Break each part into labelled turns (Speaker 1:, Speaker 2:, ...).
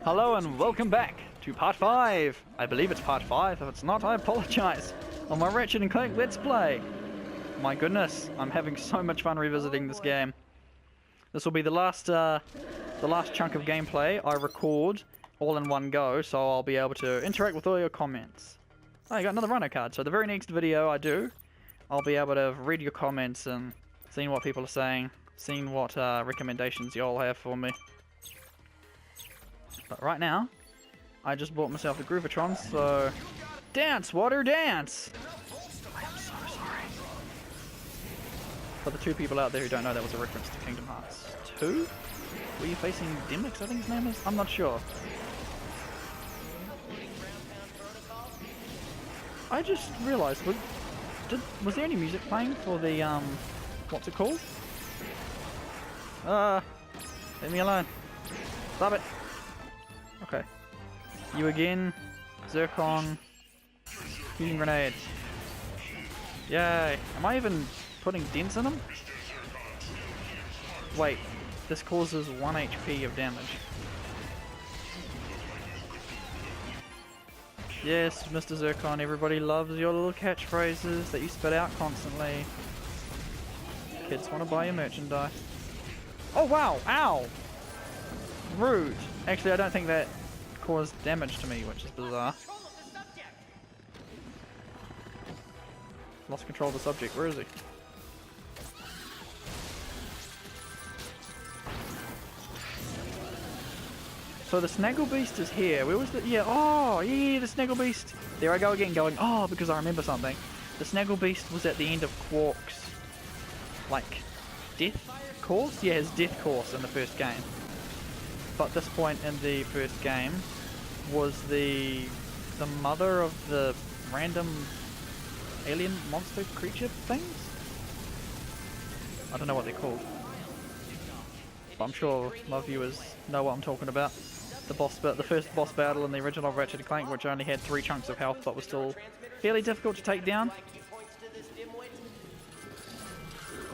Speaker 1: Hello and welcome back to part 5. I believe it's part 5. If it's not, I apologize. On my Ratchet Clank Let's Play. My goodness, I'm having so much fun revisiting this game. This will be the last chunk of gameplay I record all in one go, so I'll be able to interact with all your comments. Oh, you got another rhino card. So the very next video I do, I'll be able to read your comments and seeing what people are saying, seeing what recommendations you all have for me. But right now, I just bought myself a Groovatron, so... Dance, water, dance! I am so sorry. For the two people out there who don't know, that was a reference to Kingdom Hearts 2? Were you facing Demix, I think his name is? I'm not sure. I just realised, was there any music playing for the, what's it called? Leave me alone. Stop it. Okay. You again. Zircon. Fusion grenade. Yay. Am I even putting dents in them? Wait. This causes 1 HP of damage. Yes, Mr. Zircon, everybody loves your little catchphrases that you spit out constantly. Kids want to buy your merchandise. Oh wow! Ow! Rude. Actually, I don't think that caused damage to me, which is bizarre. Lost control of the subject. Where is he? So the Snaggle Beast is here. Where was the... Yeah, oh, yeah, the Snaggle Beast. There I go again going, oh, because I remember something. The Snaggle Beast was at the end of Quark's, like, death course? Yeah, his death course in the first game. But this point in the first game was the mother of the random alien monster creature things? I don't know what they're called. But I'm sure my viewers know what I'm talking about. The first boss battle in the original Ratchet Clank, which only had 3 chunks of health but was still fairly difficult to take down.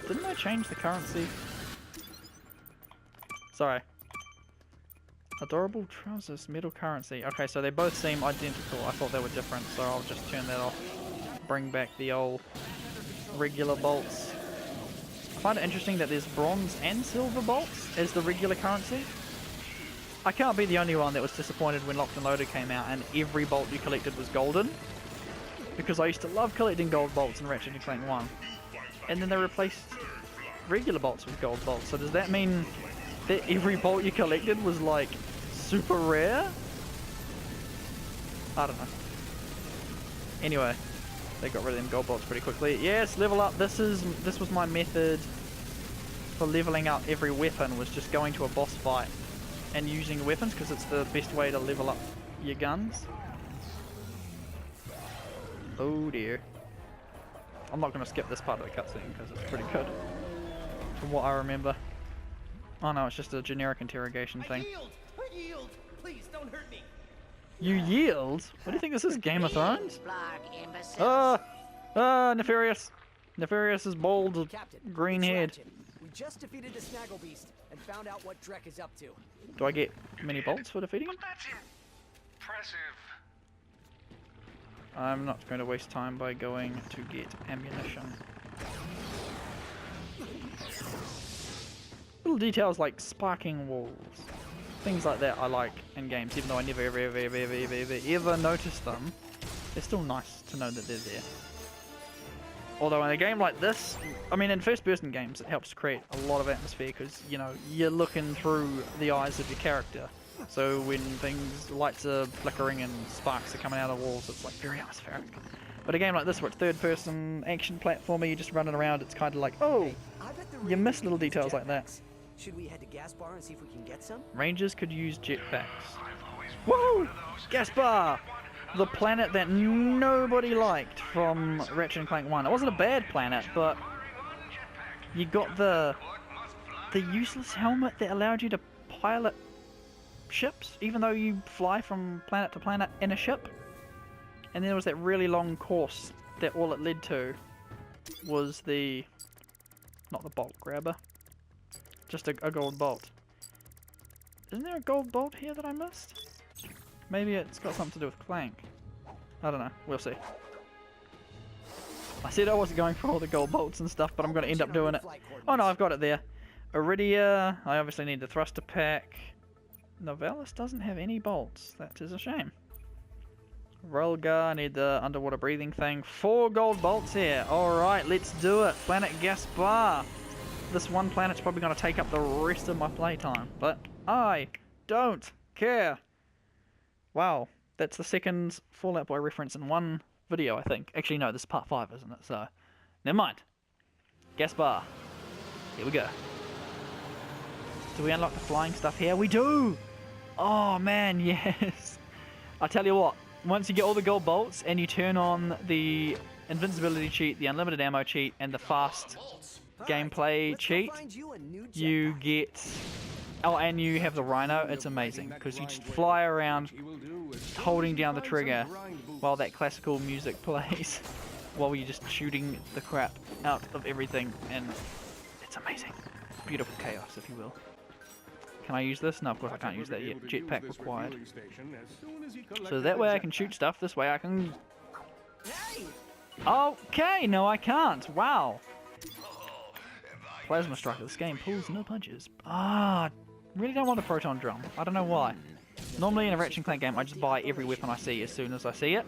Speaker 1: Didn't I change the currency? Sorry. Adorable trousers, metal currency. Okay, so they both seem identical. I thought they were different, so I'll just turn that off. Bring back the old regular bolts. I find it interesting that there's bronze and silver bolts as the regular currency. I can't be the only one that was disappointed when Locked and Loaded came out and every bolt you collected was golden. Because I used to love collecting gold bolts in Ratchet Clank 1. And then they replaced regular bolts with gold bolts. So does that mean that every bolt you collected was like super rare? I don't know. Anyway, they got rid of them gold bolts pretty quickly. Yes, level up. This was my method for leveling up every weapon, was just going to a boss fight and using weapons because it's the best way to level up your guns. Oh dear. I'm not going to skip this part of the cutscene because it's pretty good from what I remember. Oh no, it's just a generic interrogation thing.
Speaker 2: I yield! Please don't hurt me!
Speaker 1: You yield? What do you think this is, Game of Thrones? Nefarious. Nefarious' bald
Speaker 2: Captain,
Speaker 1: green head.
Speaker 2: Ratchet. We just defeated the Snaggle Beast and found out what Drek is up to.
Speaker 1: Do I get many bolts for defeating him?
Speaker 3: That's impressive.
Speaker 1: I'm not going to waste time by going to get ammunition. Little details like sparking walls. Things like that I like in games, even though I never ever noticed them. They're still nice to know that they're there. Although in a game like this, I mean in first person games it helps create a lot of atmosphere because, you know, you're looking through the eyes of your character. So when lights are flickering and sparks are coming out of walls, it's like very atmospheric. But a game like this where it's third person action platformer, you're just running around, it's kind of like, oh, you miss little details like that.
Speaker 2: Should we head to Gas Bar and see if we can get some?
Speaker 1: Rangers could use jetpacks. Whoa! Gas Bar! The planet that nobody liked from Ratchet Clank 1. It wasn't a bad planet, but you got the useless helmet that allowed you to pilot ships, even though you fly from planet to planet in a ship. And then there was that really long course that all it led to was the... not the bolt grabber. Just a gold bolt. Isn't there a gold bolt here that I missed? Maybe it's got something to do with Clank. I don't know. We'll see. I said I wasn't going for all the gold bolts and stuff, but I'm going to end up doing it. Oh no, I've got it there. Iridia. I obviously need the thruster pack. Novellis doesn't have any bolts. That is a shame. Rolgar, I need the underwater breathing thing. 4 gold bolts here. Alright, let's do it. Planet Gaspar. This one planet's probably going to take up the rest of my playtime, but I don't care. Wow, that's the second Fallout Boy reference in one video, I think. Actually, no, this is part 5, isn't it? So, never mind. Gaspar. Here we go. Do we unlock the flying stuff here? We do! Oh, man, yes. I tell you what, once you get all the gold bolts and you turn on the invincibility cheat, the unlimited ammo cheat, and the fast gameplay cheat, you get... Oh, and you have the Rhino. It's amazing, because you just fly around holding down the trigger while that classical music plays, while you're just shooting the crap out of everything, and it's amazing. Beautiful chaos, if you will. Can I use this? No, of course I can't use that yet. Jetpack required. So that way I can shoot stuff, this way I can... Okay, no I can't. Wow. Plasma Striker, this game pulls no punches. Ah, really don't want a proton drum. I don't know why. Normally in a Ratchet Clank game I just buy every weapon I see as soon as I see it.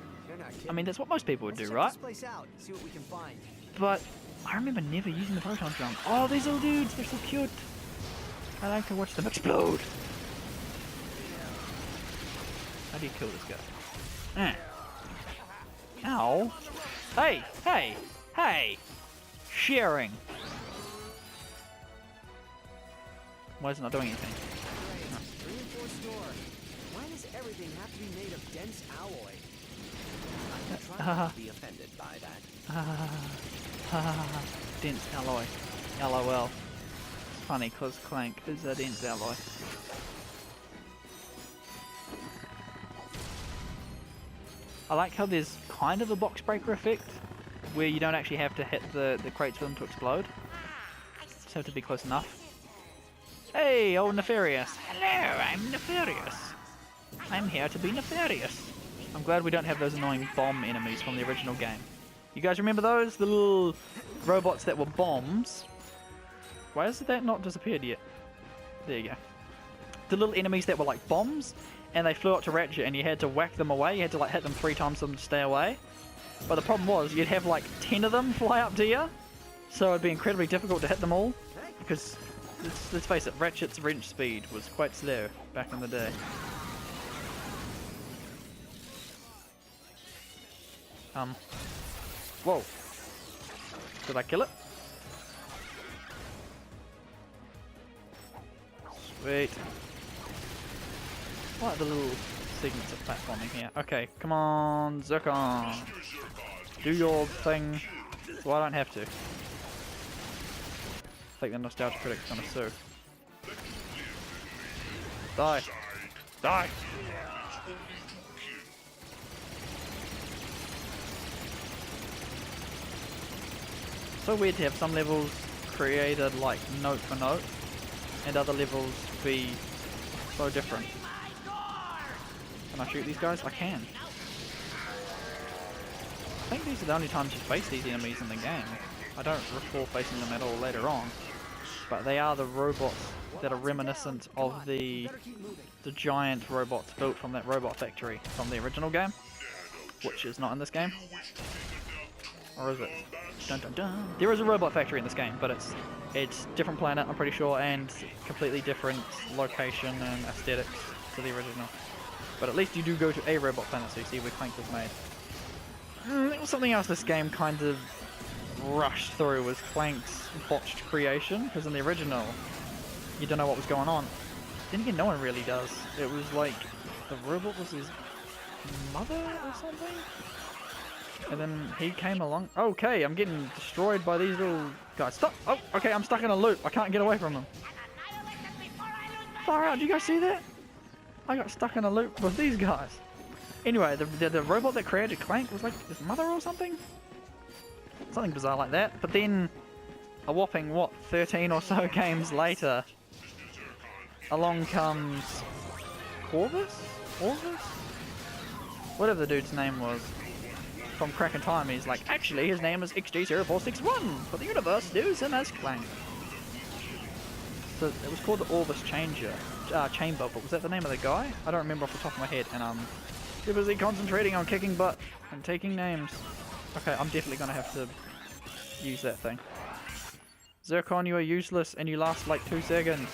Speaker 1: I mean, that's what most people would do, right? But I remember never using the proton drum. Oh, these little dudes, they're so cute. I like to watch them explode. How do you kill this guy? Ow. Hey, hey, hey! Sharing. Why is it not doing anything?
Speaker 2: Reinforced door. Why does everything have to be made of dense alloy? I'm trying not to be offended by that.
Speaker 1: Dense alloy. LOL. It's funny because Clank is a dense alloy. I like how there's kind of a box breaker effect where you don't actually have to hit the crates for them to explode. Just have to be close enough. Hey, old Nefarious. Hello, I'm Nefarious. I'm here to be Nefarious. I'm glad we don't have those annoying bomb enemies from the original game. You guys remember those? The little robots that were bombs. Why has that not disappeared yet? There you go. The little enemies that were like bombs, and they flew up to Ratchet and you had to whack them away. You had to like hit them 3 times for them to stay away. But the problem was, you'd have like 10 of them fly up to you, so it'd be incredibly difficult to hit them all, because let's face it, Ratchet's wrench speed was quite slow back in the day. Whoa. Did I kill it? Sweet. I like the little segments of platforming here. Okay, come on, Zircon. Do your thing, so I don't have to. I think the Nostalgia Critic's gonna sue. Die! Die! So weird to have some levels created like note for note, and other levels be so different. Can I shoot these guys? I can. I think these are the only times you face these enemies in the game. I don't recall facing them at all later on, but they are the robots that are reminiscent of the giant robots built from that robot factory from the original game, which is not in this game. Or is it? Dun dun dun. There is a robot factory in this game, but it's different planet, I'm pretty sure, and completely different location and aesthetics to the original. But at least you do go to a robot planet, so you see where Clank was made. There was something else this game kind of rushed through, was Clank's botched creation, because in the original you don't know what was going on. Then again, no one really does. It was like the robot was his mother or something, and then he came along. Okay, I'm getting destroyed by these little guys. Stop! Oh, okay, I'm stuck in a loop. I can't get away from them. Far out! Do you guys see that? I got stuck in a loop with these guys. Anyway, the robot that created Clank was like his mother or something? Something bizarre like that. But then, a whopping, what, 13 or so games later, along comes Corvus? Orvus? Whatever the dude's name was. From Crack in Time, he's like, actually his name is XG0461, but the universe knows him as Clank. So it was called the Orvus Chamber, but was that the name of the guy? I don't remember off the top of my head, and I'm too busy concentrating on kicking butt and taking names. Okay, I'm definitely gonna have to use that thing. Zircon, you are useless and you last like 2 seconds.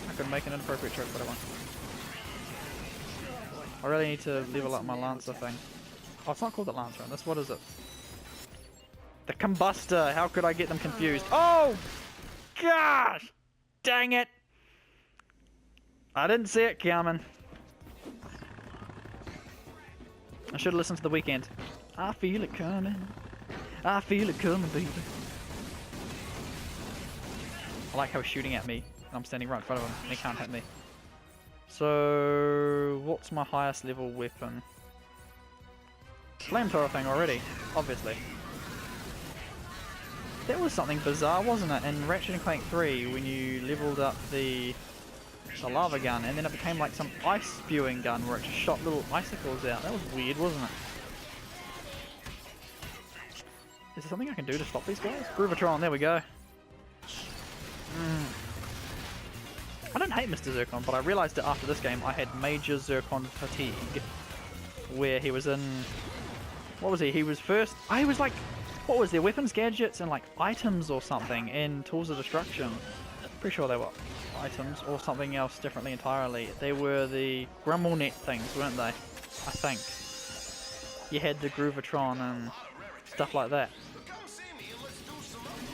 Speaker 1: I could make an inappropriate joke, but I won't. I really need to level up my Lancer thing. Oh, it's not called the Lancer, this, what is it? The Combustor! How could I get them confused? Oh! Gosh! Dang it! I didn't see it coming. I should have listened to The Weeknd. I feel it coming. I feel it coming, baby. I like how he's shooting at me, and I'm standing right in front of him, and he can't hit me. So, what's my highest level weapon? Flamethrower thing already, obviously. That was something bizarre, wasn't it? In Ratchet Clank 3, when you leveled up the lava gun, and then it became like some ice spewing gun where it just shot little icicles out. That was weird, wasn't it? Is there something I can do to stop these guys? Groovatron, there we go. I don't hate Mr. Zircon, but I realised that after this game I had major Zircon fatigue. Where he was in... What was he? He was first... he was like... What was there? Weapons, gadgets, and like items or something in Tools of Destruction. Pretty sure they were items or something else differently entirely. They were the Grumble Net things, weren't they? I think. You had the Groovatron and stuff like that.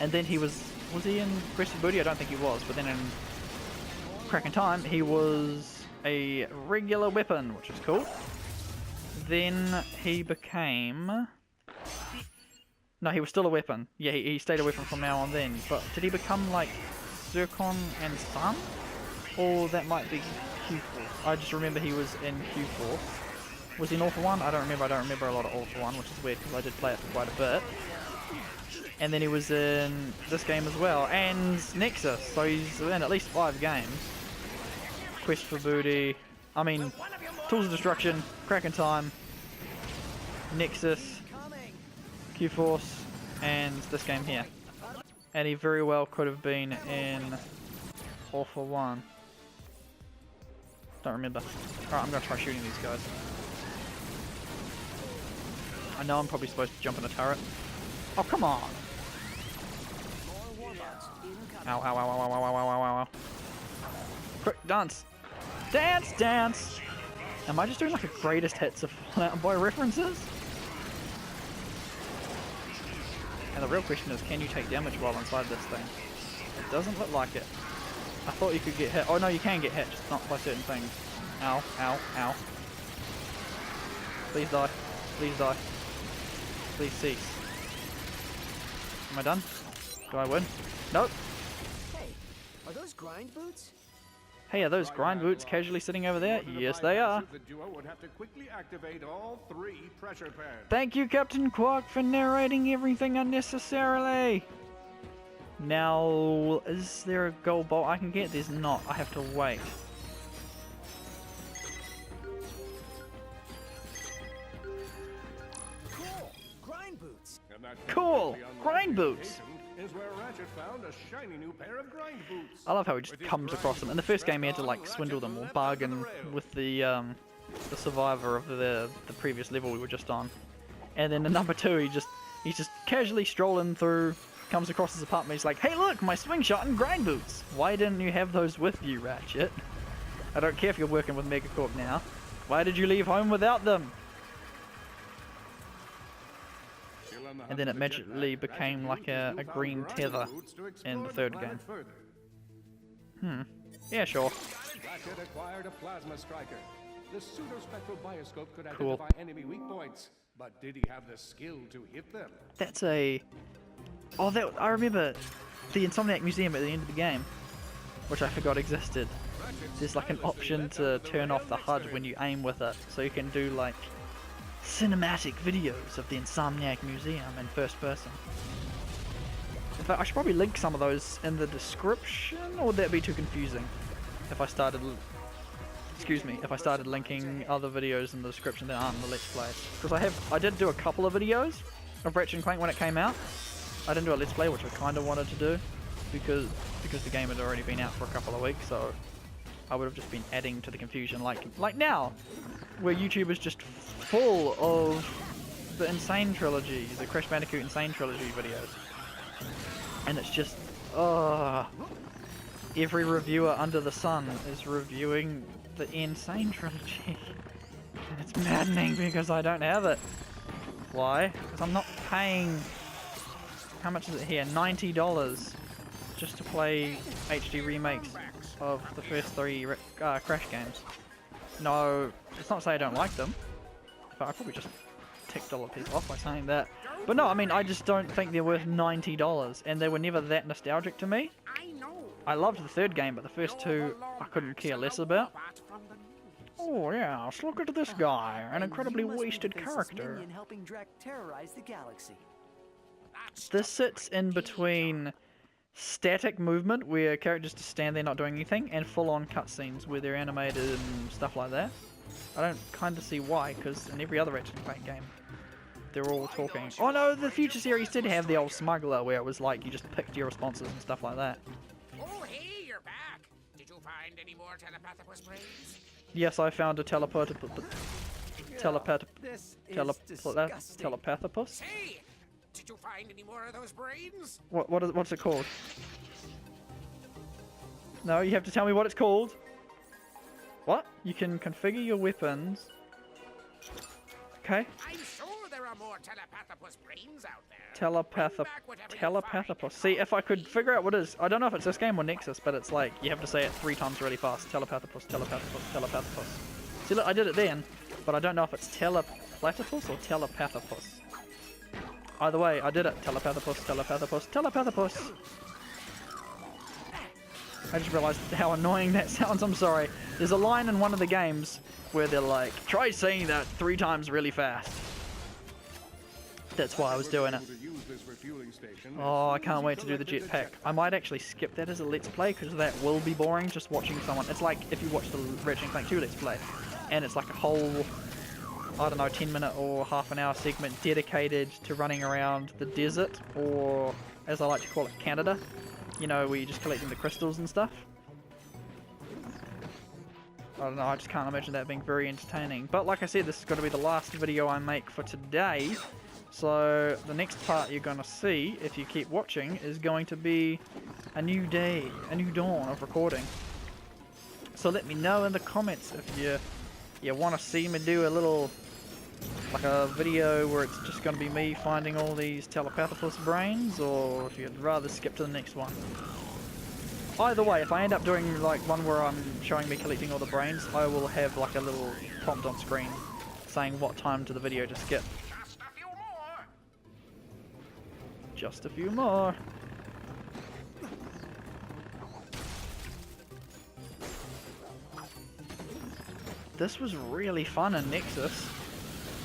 Speaker 1: And then he was he in Aggressive Booty? I don't think he was, but then in Crack in Time he was a regular weapon, which is cool. Then he became... No, he was still a weapon. Yeah, he stayed a weapon from now on then. But did he become like Zircon and Sun? Or that might be Q4. I just remember he was in Q4. Was he in All For One? I don't remember. I don't remember a lot of All For One, which is weird because I did play it for quite a bit. And then he was in this game as well. And Nexus. So he's in at least 5 games. Quest for Booty. I mean, Tools of Destruction, Crack in Time, Nexus, Q-Force, and this game here. And he very well could have been in All For One. Don't remember. Alright, I'm going to try shooting these guys. I know I'm probably supposed to jump in a turret. Oh, come on! Ow, ow, ow, ow, ow, ow, ow, ow, ow, ow. Quick, dance! Dance, dance! Am I just doing like a greatest hits of Fallout Boy references? And the real question is, can you take damage while inside this thing? It doesn't look like it. I thought you could get hit. Oh no, you can get hit, just not by certain things. Ow, ow, ow. Please die. Please die. Please cease. Am I done? Do I win? Nope.
Speaker 2: Hey, are those grind boots?
Speaker 1: Hey, are those grind boots casually sitting over there? Yes, they are.
Speaker 3: The duo would have to quickly activate all 3 pressure pads.
Speaker 1: Thank you, Captain Quark, for narrating everything unnecessarily. Now, is there a gold bolt I can get? There's not. I have to wait.
Speaker 2: Cool, grind boots.
Speaker 1: Cool, grind boots.
Speaker 3: Is where Ratchet found a shiny new pair of grind boots.
Speaker 1: I love how he just comes across them. In the first game, he had to like swindle them or bargain with the survivor of the previous level we were just on. And then in number 2, he's just casually strolling through, comes across his apartment. He's like, "Hey, look, my swing shot and grind boots. Why didn't you have those with you, Ratchet? I don't care if you're working with Megacorp now. Why did you leave home without them?" And then it magically became like a green tether in the 3rd game. Yeah, sure.
Speaker 3: Ratchet acquired a plasma striker. The pseudo-spectral bioscope could
Speaker 1: Cool.
Speaker 3: identify enemy weak points, but did he have the skill to hit them?
Speaker 1: That's a... Oh, I remember the Insomniac Museum at the end of the game, which I forgot existed. There's like an option to turn off the HUD when you aim with it, so you can do like cinematic videos of the Insomniac Museum in first person. In fact, I should probably link some of those in the description, or would that be too confusing? If I started, excuse me, if I started linking other videos in the description that aren't in the Let's Play. Because I did do a couple of videos of Ratchet Clank when it came out. I didn't do a Let's Play, which I kind of wanted to do, because the game had already been out for a couple of weeks, so I would have just been adding to the confusion, like now, where YouTube is just full of the Insane Trilogy, the Crash Bandicoot Insane Trilogy videos. And it's just, every reviewer under the sun is reviewing the Insane Trilogy. And it's maddening because I don't have it. Why? Because I'm not paying, how much is it here? $90 just to play HD remakes of the first 3 Crash games. No, it's not to say I don't like them, but I probably just ticked all the people off by saying that. But no, I mean, I just don't think they're worth $90, and they were never that nostalgic to me. I loved the 3rd game, but the first 2 I couldn't care less about. Oh yeah, let's look at this guy, an incredibly wasted character. This sits in between static movement, where characters just stand there not doing anything, and full-on cutscenes where they're animated and stuff like that. I don't kind of see why, because in every other Ratchet Clank game, they're all talking. Oh no, the future series did have the old smuggler, where it was like you just picked your responses and stuff like that.
Speaker 4: Oh, hey, you're back. Did you find any more Telepathopus brains?
Speaker 1: Yes, I found a Telepathopus.
Speaker 4: Hey, did you find any more of those brains?
Speaker 1: What's it called? No, you have to tell me what it's called. What? You can configure your weapons. Okay.
Speaker 4: I'm sure there are more Telepathopus brains out there.
Speaker 1: Telepathopus. See, if I could figure out what it is. I don't know if it's this game or Nexus, but it's like, you have to say it 3 times really fast. Telepathopus, Telepathopus, Telepathopus. See, look, I did it then, but I don't know if it's Teleplatypus or Telepathopus. Either way, I did it. Telepathopus, Telepathopus, Telepathopus. I just realised how annoying that sounds, I'm sorry. There's a line in one of the games where they're like, try saying that 3 times really fast. That's why I was doing it. Oh, I can't wait to do the jetpack. I might actually skip that as a Let's Play, because that will be boring, just watching someone. It's like if you watch the Ratchet Clank 2 Let's Play, and it's like a whole, I don't know, 10-minute or half an hour segment dedicated to running around the desert, or as I like to call it, Canada. You know, where you're just collecting the crystals and stuff. I don't know, I just can't imagine that being very entertaining. But like I said, this is going to be the last video I make for today. So the next part you're going to see, if you keep watching, is going to be a new day, a new dawn of recording. So let me know in the comments if you want to see me do a little, like a video where it's just going to be me finding all these Telepathopus brains, or if you'd rather skip to the next one. Either way, if I end up doing like one where I'm showing me collecting all the brains, I will have like a little prompt on screen saying what time to the video to skip.
Speaker 4: Just a few more.
Speaker 1: Just a few more. This was really fun in Nexus.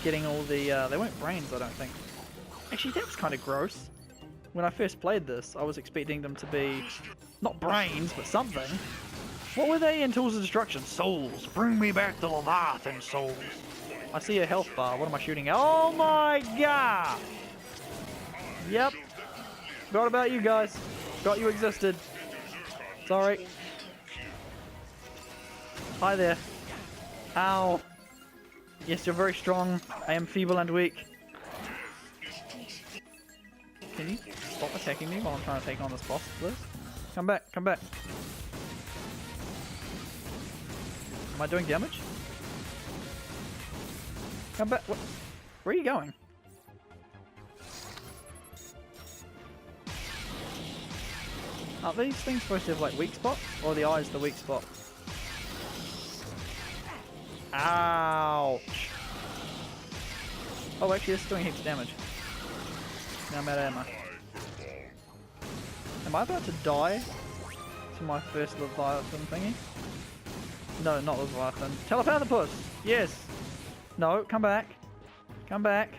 Speaker 1: Getting all the, they weren't brains, I don't think. Actually, that was kind of gross. When I first played this, I was expecting them to be, not brains, but something. What were they in Tools of Destruction? Souls. Bring me back the Leviathan souls. I see a health bar. What am I shooting at? Oh my god! Yep. Forgot about you guys. Forgot you existed. Sorry. Hi there. Ow. Yes, you're very strong. I am feeble and weak. Can you stop attacking me while I'm trying to take on this boss, please? Come back, come back. Am I doing damage? Come back. What? Where are you going? Are these things supposed to have like weak spots? Or are the eyes the weak spot? Ouch! Oh, actually, this is doing heaps of damage. Now I'm out of ammo. Am I about to die to my first Leviathan thingy? No, not Leviathan. Telepathopus! Yes! No, come back. Come back.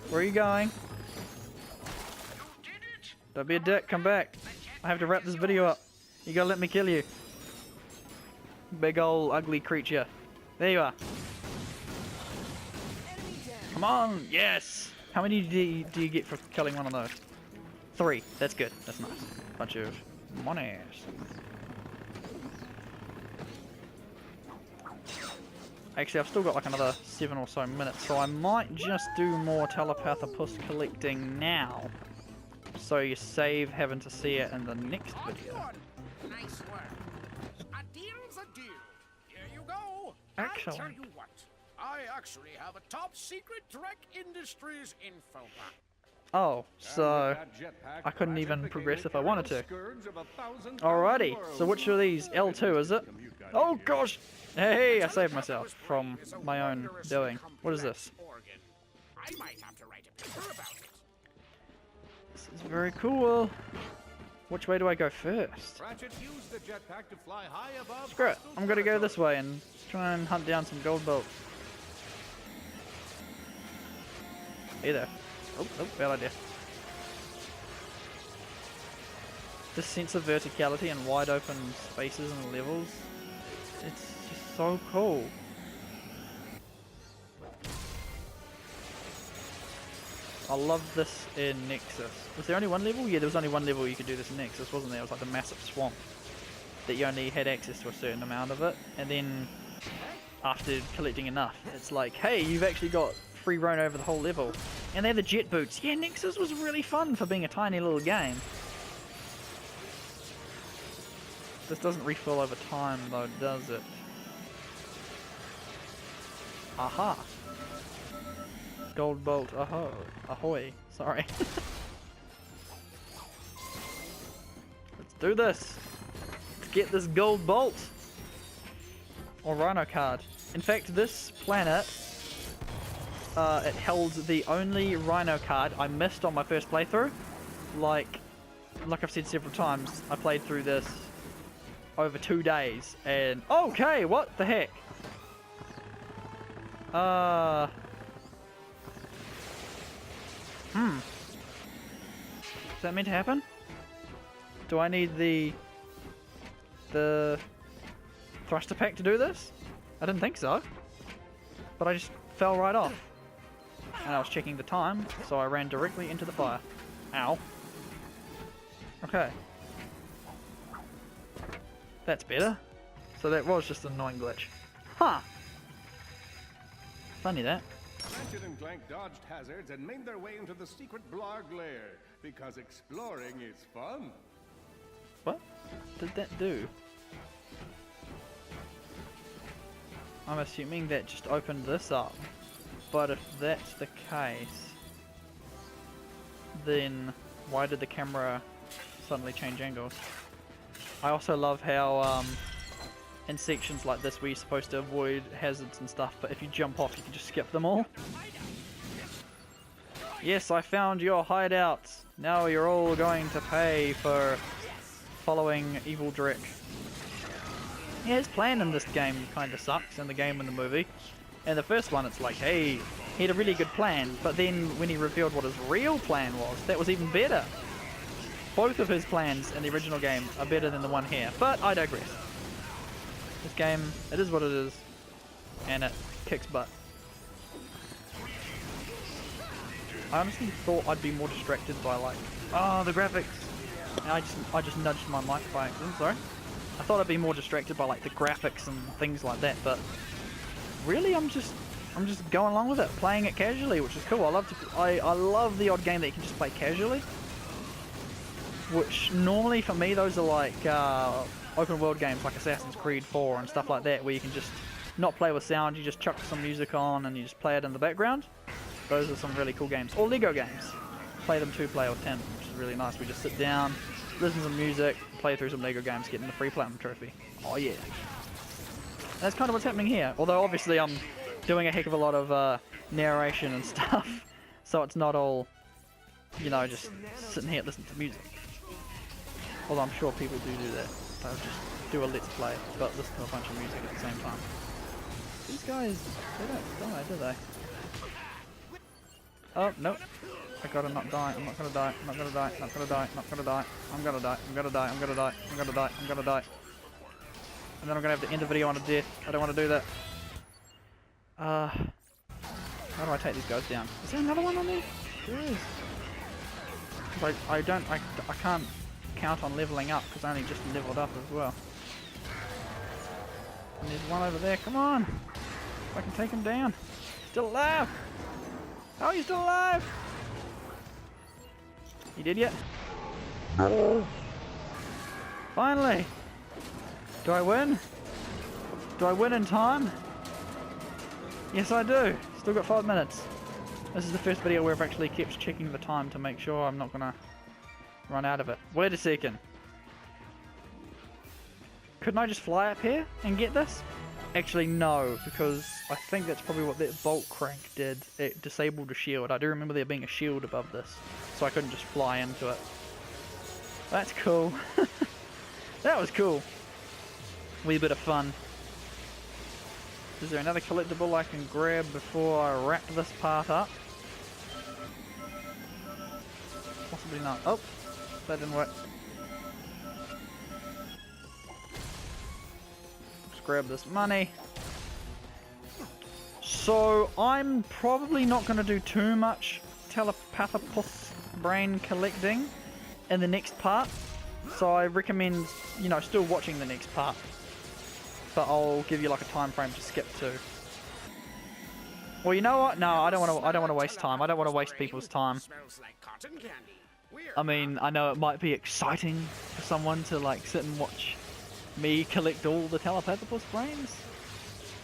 Speaker 1: Where are you going?
Speaker 4: You did it.
Speaker 1: Don't be a dick, come back. I have to wrap this video up. You gotta let me kill you. Big ol' ugly creature. There you are. Come on, yes! How many do you get for killing one of those? 3. That's good. That's nice. Bunch of monies. Actually, I've still got like another 7 or so minutes, so I might just do more Telepathopus collecting now. So you save having to see it in the next video.
Speaker 4: Nice work. A deal's a deal. Here you go.
Speaker 1: Excellent.
Speaker 4: I'll tell you what. I actually have a top secret Trek Industries info pack.
Speaker 1: Oh, so I couldn't even progress if I wanted to. Alrighty, so which of these? L2, is it? Oh gosh! Hey, I saved myself from my own doing. What is this?
Speaker 4: I might have to write a paper about it.
Speaker 1: This is very cool. Which way do I go first?
Speaker 3: Ratchet used the jetpack to fly high above.
Speaker 1: Screw it, I'm gonna go this way and try and hunt down some gold bolts. Hey there. Oh, bad idea. This sense of verticality and wide open spaces and levels, it's just so cool. I love this in Nexus. Was there only one level? Yeah, there was only one level you could do this in Nexus, wasn't there? It was like the massive swamp that you only had access to a certain amount of it, and then after collecting enough, it's like, hey, you've actually got free roam over the whole level. And they're the jet boots. Yeah, Nexus was really fun for being a tiny little game. This doesn't refill over time though, does it? Aha! Gold bolt, ahoy, sorry. Let's do this! Let's get this gold bolt! Or rhino card. In fact, this planet, it held the only rhino card I missed on my first playthrough. Like I've said several times, I played through this over 2 days, and okay, what the heck? Is that meant to happen? Do I need the thruster pack to do this? I didn't think so, but I just fell right off. And I was checking the time, so I ran directly into the fire. Ow. Okay. That's better. So that was just an annoying glitch. Huh. Funny that.
Speaker 3: Ratchet and Clank dodged hazards and made their way into the secret Blarg lair, because exploring is fun.
Speaker 1: What did that do? I'm assuming that just opened this up. But if that's the case, then why did the camera suddenly change angles? I also love how in sections like this where you're supposed to avoid hazards and stuff, but if you jump off you can just skip them all. Yes, I found your hideout. Now you're all going to pay for following Evil Drek. Yeah, his plan in this game kind of sucks, in the game and the movie. In the first one it's like, hey, he had a really good plan, but then when he revealed what his real plan was, that was even better. Both of his plans in the original game are better than the one here, but I digress. This game, it is what it is, and it kicks butt. I honestly thought I'd be more distracted by like, oh, the graphics. And I just nudged my mic by accident, sorry. I thought I'd be more distracted by like the graphics and things like that, but really I'm just going along with it, playing it casually, which is cool. I love the odd game that you can just play casually. Which normally for me those are like open world games like Assassin's Creed 4 and stuff like that, where you can just not play with sound, you just chuck some music on and you just play it in the background. Those are some really cool games. Or Lego games. Play them 2-player or 10, which is really nice. We just sit down, listen to some music, play through some Lego games, getting the free platinum trophy. Oh yeah. That's kind of what's happening here. Although obviously I'm doing a heck of a lot of narration and stuff, so it's not all, you know, just sitting here listening to music. Although I'm sure people do that. They'll just do a let's play, but listen to a bunch of music at the same time. These guys, they don't die, do they? Oh, nope. I gotta not die. I'm not gonna die. I'm not gonna die. Not gonna die. Not gonna die. I'm gonna die. I'm gonna die. I'm gonna die. I'm gonna die. I'm gonna die. And then I'm gonna have to end the video on a death. I don't want to do that. How do I take these guys down? Is there another one on there? There is. I can't count on leveling up because I only just leveled up as well. And there's one over there. Come on! If I can take him down. Still alive! How are you still alive? You did yet? No. Finally! Do I win? Do I win in time? Yes, I do. Still got 5 minutes. This is the first video where I've actually kept checking the time to make sure I'm not gonna run out of it. Wait a second. Couldn't I just fly up here and get this? Actually, no, because I think that's probably what that bolt crank did. It disabled the shield. I do remember there being a shield above this, so I couldn't just fly into it. That's cool. That was cool. Wee bit of fun. Is there another collectible I can grab before I wrap this part up? Possibly not. Oh, that didn't work. Let's grab this money. So, I'm probably not going to do too much Telepathopus brain collecting in the next part. So I recommend, you know, still watching the next part. But I'll give you like a time frame to skip to. Well, you know what? No, I don't want to waste time. I don't want to waste people's time. I mean, I know it might be exciting for someone to like sit and watch me collect all the Telepathopus brains.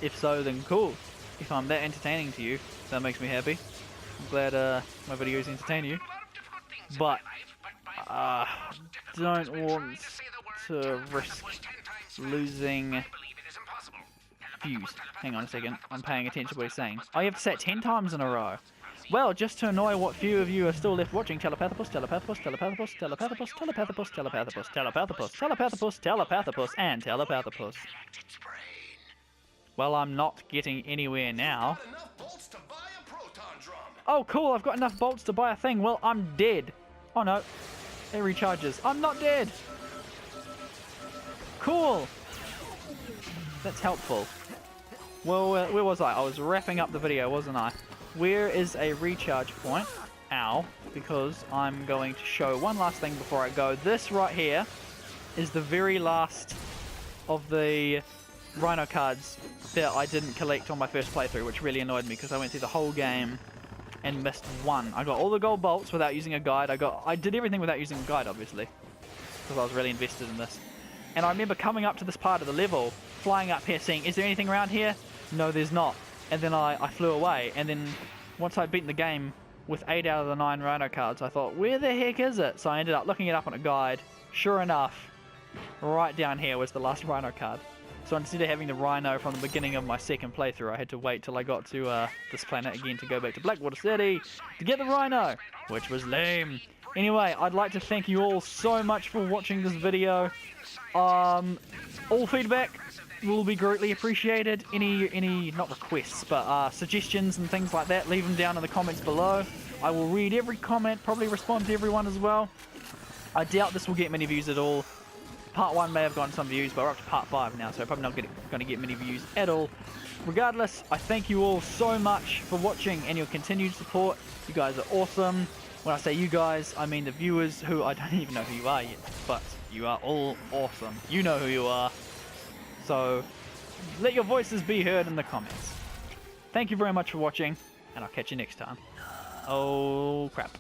Speaker 1: If so, then cool. If I'm that entertaining to you, that makes me happy. I'm glad my videos entertain you. But don't want to risk losing views. Hang on a second, I'm paying attention to what he's saying. Oh, you have to say it 10 times in a row. Well, just to annoy what few of you are still left watching, Telepathopus, Telepathopus, Telepathopus, Telepathopus, Telepathopus, Telepathopus, Telepathopus, Telepathopus, Telepathopus, and Telepathopus. Well, I'm not getting anywhere now. Oh, cool, I've got enough bolts to buy a thing. Well, I'm dead. Oh no, it recharges. I'm not dead. Cool. That's helpful. Well, where was I? I was wrapping up the video, wasn't I? Where is a recharge point? Ow. Because I'm going to show one last thing before I go. This right here is the very last of the Rhino cards that I didn't collect on my first playthrough, which really annoyed me because I went through the whole game and missed one. I got all the gold bolts without using a guide. I did everything without using a guide, obviously, because I was really invested in this. And I remember coming up to this part of the level, flying up here, seeing, is there anything around here? No, there's not. And then I flew away. And then once I'd beaten the game with 8 out of the 9 Rhino cards, I thought, where the heck is it? So I ended up looking it up on a guide. Sure enough, right down here was the last Rhino card. So instead of having the Rhino from the beginning of my second playthrough, I had to wait till I got to this planet again to go back to Blackwater City to get the Rhino, which was lame. Anyway, I'd like to thank you all so much for watching this video. All feedback will be greatly appreciated. Any not requests, but suggestions and things like that, leave them down in the comments below. I will read every comment, probably respond to everyone as well. I doubt this will get many views at all. Part 1 may have gotten some views, but we're up to part 5 now, so probably not going to get many views at all. Regardless, I thank you all so much for watching and your continued support. You guys are awesome. When I say you guys, I mean the viewers who I don't even know who you are yet, but you are all awesome. You know who you are. So let your voices be heard in the comments. Thank you very much for watching, and I'll catch you next time. Oh crap.